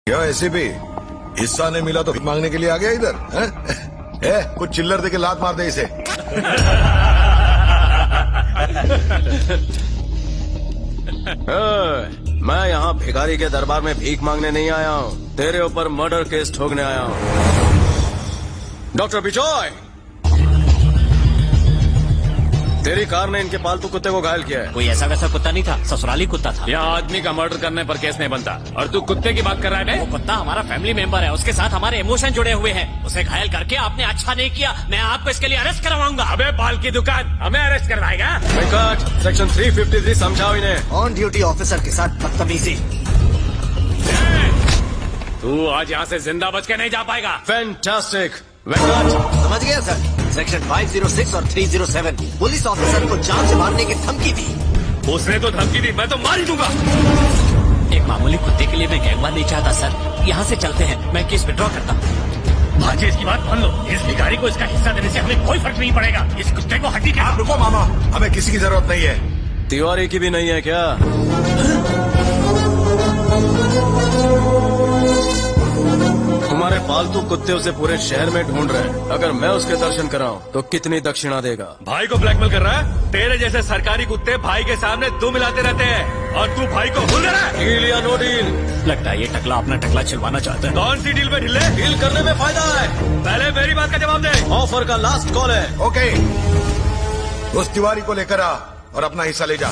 क्या ऐसे भी हिस्सा नहीं मिला तो भीख मांगने के लिए आ गया इधर हैं? कुछ चिल्लर दे के लात मार दे इसे। मैं यहाँ भिखारी के दरबार में भीख मांगने नहीं आया हूँ, तेरे ऊपर मर्डर केस ठोकने आया हूँ। डॉक्टर बिजॉय, तेरी कार ने इनके पालतू कुत्ते को घायल किया है। कोई ऐसा वैसा कुत्ता नहीं था, ससुराली कुत्ता था। यहाँ आदमी का मर्डर करने पर केस नहीं बनता और तू कुत्ते की बात कर रहा है। वो कुत्ता हमारा फैमिली मेंबर है, उसके साथ हमारे इमोशन जुड़े हुए हैं। उसे घायल करके आपने अच्छा नहीं किया, मैं आपको इसके लिए अरेस्ट करवाऊंगा। अबे बाल की दुकान, हमें अरेस्ट करवाएगा? वेंकट, सेक्शन 353 समझाओ इन्हें। ऑन ड्यूटी ऑफिसर के साथ बदतमीजी। तू आज यहाँ से जिंदा बच के नहीं जा पाएगा। फैंटास्टिक वेंकट। समझ गया सर। सेक्शन 506 और 307 पुलिस ऑफिसर को जान से मारने की धमकी दी। उसने तो धमकी दी, मैं तो मार ही दूंगा। एक मामूली कुत्ते के लिए मैं गैंगवार नहीं चाहता सर। यहाँ से चलते हैं, मैं केस विड्रॉ करता हूँ। भाजी इसकी बात मान लो, इस भिखारी को इसका हिस्सा देने से हमें कोई फर्क नहीं पड़ेगा। इस कुत्ते को हड्डी आप रुको मामा, हमें किसी की जरूरत नहीं है। तिवारी की भी नहीं है क्या? तुम्हारे पालतू कुत्ते उसे पूरे शहर में ढूंढ रहे हैं। अगर मैं उसके दर्शन कराऊं तो कितनी दक्षिणा देगा? भाई को ब्लैकमेल कर रहा है? तेरे जैसे सरकारी कुत्ते भाई के सामने दो मिलाते रहते हैं और तू भाई को भूल रहा है। डील या नो डील? लगता है ये टकला अपना टकला छिलवाना चाहता है। कौन सी डील में ढिले? डील करने में फायदा है। पहले मेरी बात का जवाब दे। ऑफर का लास्ट कॉल है। ओके, उस तिवारी को लेकर आ और अपना हिस्सा ले जा।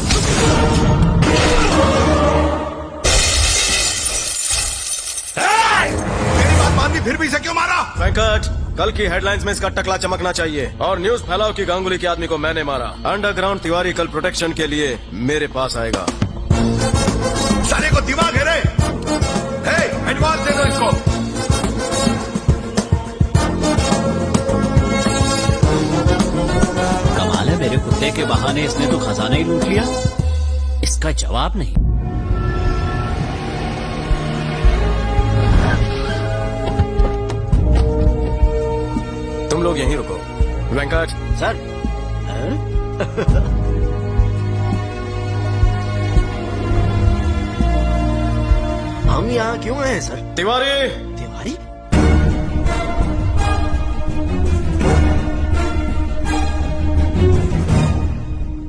मेरी बात मान ली, फिर भी इसे क्यों मारा? वेंकट, कल की हेडलाइंस में इसका टकला चमकना चाहिए और न्यूज फैलाओ कि गांगुली के आदमी को मैंने मारा। अंडरग्राउंड तिवारी कल प्रोटेक्शन के लिए मेरे पास आएगा। साले को दिमाग है रे? एडवांस दे दो इसको। कमाल है, मेरे कुत्ते के बहाने इसने तो खजाना ही लूट लिया। इसका जवाब नहीं। तुम लोग यहीं रुको। वेंकट सर हम यहाँ क्यों आए हैं सर? तिवारी, तिवारी?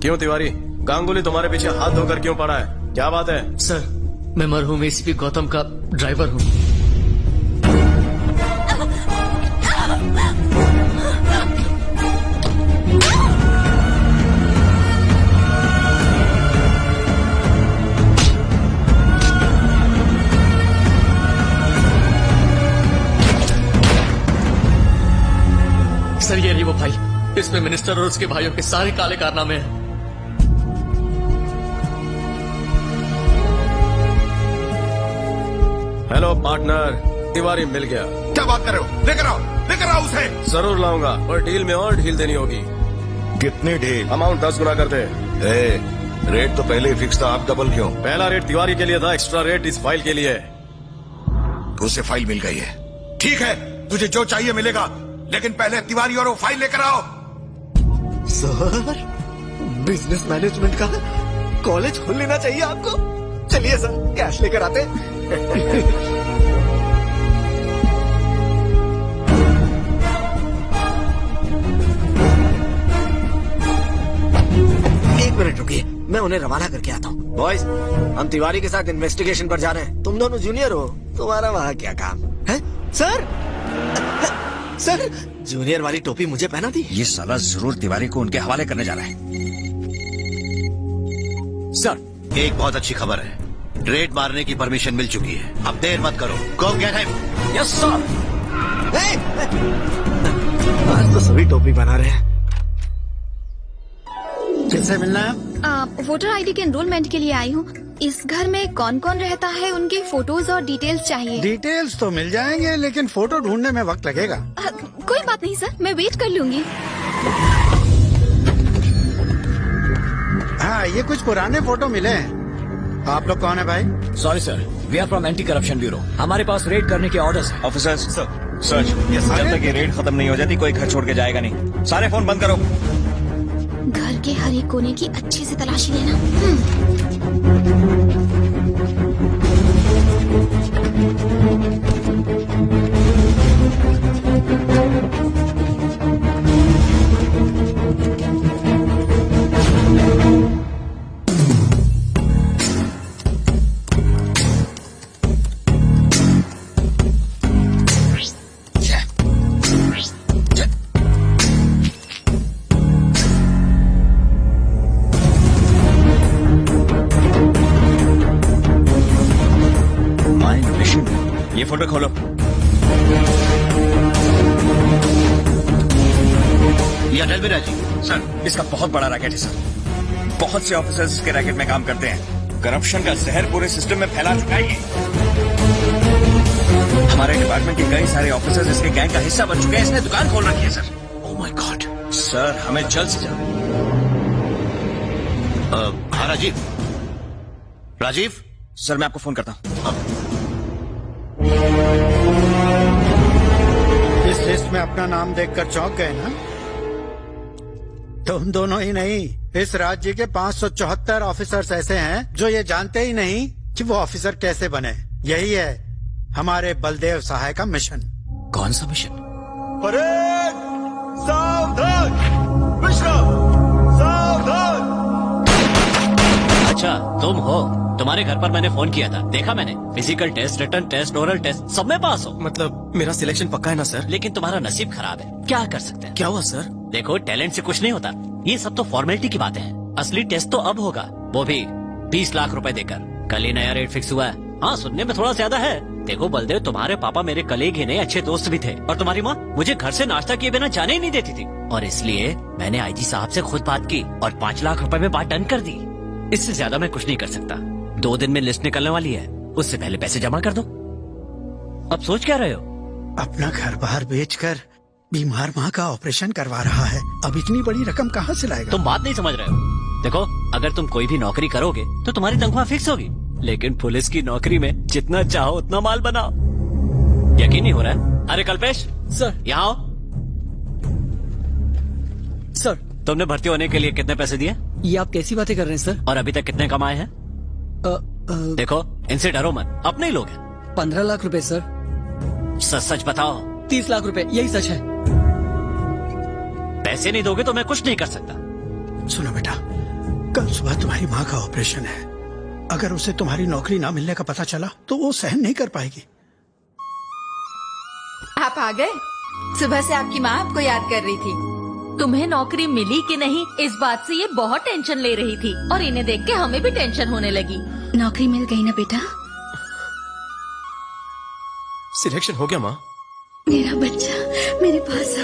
क्यों तिवारी? गांगुली तुम्हारे पीछे हाथ धोकर क्यों पड़ा है? क्या बात है? सर, मैं मरहूम एसीपी गौतम का ड्राइवर हूँ। सर, ये रही वो फाइल। इसमें मिनिस्टर और उसके भाइयों के सारे काले कारनामे हैं। हेलो पार्टनर, तिवारी मिल गया। क्या बात कर रहे हो? लेकर आओ उसे। जरूर लाऊंगा, पर डील में और ढील देनी होगी। कितनी ढील? अमाउंट 10 गुना कर दे। रेट तो पहले ही फिक्स था, आप डबल क्यों? पहला रेट तिवारी के लिए था, एक्स्ट्रा रेट इस फाइल के लिए। उसे फाइल मिल गई है। ठीक है, तुझे जो चाहिए मिलेगा, लेकिन पहले तिवारी और वो फाइल लेकर आओ। सर, बिजनेस मैनेजमेंट का कॉलेज खोल लेना चाहिए आपको। चलिए सर, कैश लेकर आते हैं। एक मिनट रुकिए, मैं उन्हें रवाना करके आता हूँ। बॉयज, हम तिवारी के साथ इन्वेस्टिगेशन पर जा रहे हैं। तुम दोनों जूनियर हो, तुम्हारा वहाँ क्या काम है? सर, सर, जूनियर वाली टोपी मुझे पहना दी। ये साला जरूर तिवारी को उनके हवाले करने जा रहा है। सर, एक बहुत अच्छी खबर है, रेड मारने की परमिशन मिल चुकी है। अब देर मत करो, गो गेट हिम। Yes sir. आज तो सभी टोपी बना रहे हैं। किससे मिलना है? वोटर आईडी के एनरोलमेंट के लिए आई हूँ। इस घर में कौन कौन रहता है, उनके फोटोज और डिटेल्स चाहिए। डिटेल्स तो मिल जाएंगे, लेकिन फोटो ढूंढने में वक्त लगेगा। कोई बात नहीं सर, मैं वेट कर लूंगी। हाँ, ये कुछ पुराने फोटो मिले हैं। आप लोग कौन है भाई? Sorry sir, we are from anti corruption bureau. हमारे पास रेड करने के ऑर्डर्स हैं। Officers, search. जब तक ये रेड खत्म नहीं हो जाती कोई घर छोड़ के जाएगा नहीं। सारे फोन बंद करो। घर के हर एक कोने की अच्छे से तलाशी लेना। ये फोटो खोलो। या टेल मी राजीव। सर, इसका बहुत बड़ा रैकेट है सर। बहुत से ऑफिसर्स इसके रैकेट में काम करते हैं। करप्शन का जहर पूरे सिस्टम में फैला चुका है ये। हमारे डिपार्टमेंट के कई सारे ऑफिसर्स इसके गैंग का हिस्सा बन चुके हैं। इसने दुकान खोल रखी है sir. Oh my God. Sir, हमें जल्द से जल्द। हाँ राजीव। राजीव, सर, मैं आपको फोन करता हूँ। इस लिस्ट में अपना नाम देखकर चौंक गए ना? तुम दोनों ही नहीं, इस राज्य के 574 ऑफिसर्स ऐसे हैं जो ये जानते ही नहीं कि वो ऑफिसर कैसे बने। यही है हमारे बलदेव सहाय का मिशन। कौन सा मिशन? परेड सावधान, विश्राम सावधान। अच्छा, तुम हो। तुम्हारे घर पर मैंने फोन किया था, देखा मैंने। Physical test, written test, oral test, सब में पास हो। मतलब मेरा सिलेक्शन पक्का है ना सर? लेकिन तुम्हारा नसीब खराब है, क्या कर सकते हैं। क्या हुआ सर? देखो, टैलेंट से कुछ नहीं होता। ये सब तो फॉर्मेलिटी की बातें हैं। असली टेस्ट तो अब होगा, वो भी 20 लाख रुपए देकर। कल ही नया रेट फिक्स हुआ है। हाँ, सुनने में थोड़ा ज्यादा है। देखो बलदेव, तुम्हारे पापा मेरे कलीग ही नहीं, अच्छे दोस्त भी थे। और तुम्हारी माँ मुझे घर से नाश्ता किए बिना जाने ही नहीं देती थी। और इसलिए मैंने आईजी साहब से खुद बात की और 5 लाख रुपए में बात डन कर दी। इससे ज्यादा मैं कुछ नहीं कर सकता। 2 दिन में लिस्ट निकलने वाली है, उससे पहले पैसे जमा कर दो। अब सोच क्या रहे हो? अपना घर बार बेचकर बीमार माँ का ऑपरेशन करवा रहा है। अब इतनी बड़ी रकम कहाँ से लाएगा? तुम बात नहीं समझ रहे हो। देखो, अगर तुम कोई भी नौकरी करोगे तो तुम्हारी तनख्वाह फिक्स होगी। लेकिन पुलिस की नौकरी में जितना चाहो उतना माल बनाओ। यकीन नहीं हो रहा है? अरे कल्पेश सर। यहाँ आओ। सर, तुमने भर्ती होने के लिए कितने पैसे दिए? ये आप कैसी बातें कर रहे हैं सर? और अभी तक कितने कमाए हैं? देखो, इनसे डरो मत, अपने ही लोग हैं। 15 लाख रुपए सर। सच सच बताओ। 30 लाख रुपए, यही सच है। पैसे नहीं दोगे तो मैं कुछ नहीं कर सकता। सुनो बेटा, कल सुबह तुम्हारी माँ का ऑपरेशन है। अगर उसे तुम्हारी नौकरी ना मिलने का पता चला तो वो सहन नहीं कर पाएगी। आप आ गए? सुबह से आपकी माँ आपको याद कर रही थी। तुम्हें नौकरी मिली कि नहीं, इस बात से ये बहुत टेंशन ले रही थी। और इन्हें देख के हमें भी टेंशन होने लगी। नौकरी मिल गई ना बेटा? सिलेक्शन हो गया माँ? मेरा बच्चा मेरे पास आ।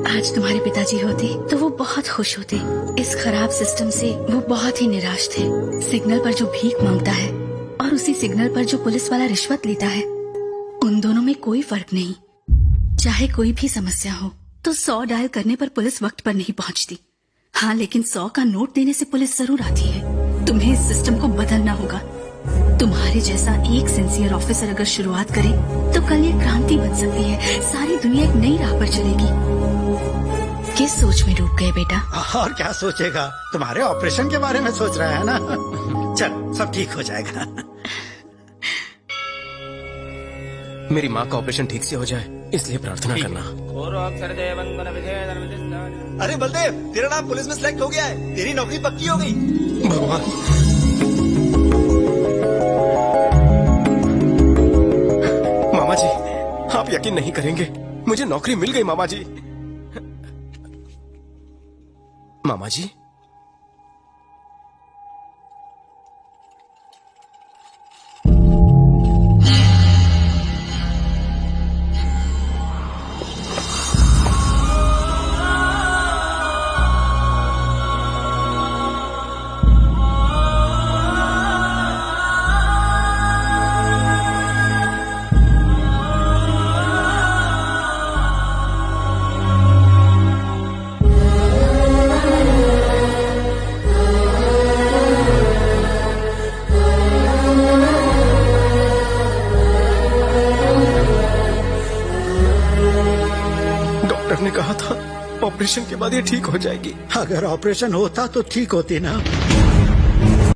आज तुम्हारे पिताजी होते तो वो बहुत खुश होते। इस खराब सिस्टम से वो बहुत ही निराश थे। सिग्नल पर जो भीख मांगता है और उसी सिग्नल पर जो पुलिस वाला रिश्वत लेता है, उन दोनों में कोई फर्क नहीं। चाहे कोई भी समस्या हो तो 100 डायल करने पर पुलिस वक्त पर नहीं पहुंचती। हाँ, लेकिन 100 का नोट देने से पुलिस जरूर आती है। तुम्हें इस सिस्टम को बदलना होगा। तुम्हारे जैसा एक सिंसियर ऑफिसर अगर शुरुआत करे तो कल ये क्रांति बन सकती है। सारी दुनिया एक नई राह पर चलेगी। किस सोच में डूब गए बेटा? और क्या सोचेगा, तुम्हारे ऑपरेशन के बारे में सोच रहा है ना। चल, सब ठीक हो जाएगा। मेरी माँ का ऑपरेशन ठीक से हो जाए, इसलिए प्रार्थना करना। अरे बलदेव, तेरा नाम पुलिस में सिलेक्ट हो गया है। तेरी नौकरी पक्की हो गई। भगवान, मामा जी, आप यकीन नहीं करेंगे, मुझे नौकरी मिल गई मामा जी। मामा जी, डॉक्टर ने कहा था ऑपरेशन के बाद ये ठीक हो जाएगी। अगर ऑपरेशन होता तो ठीक होती ना।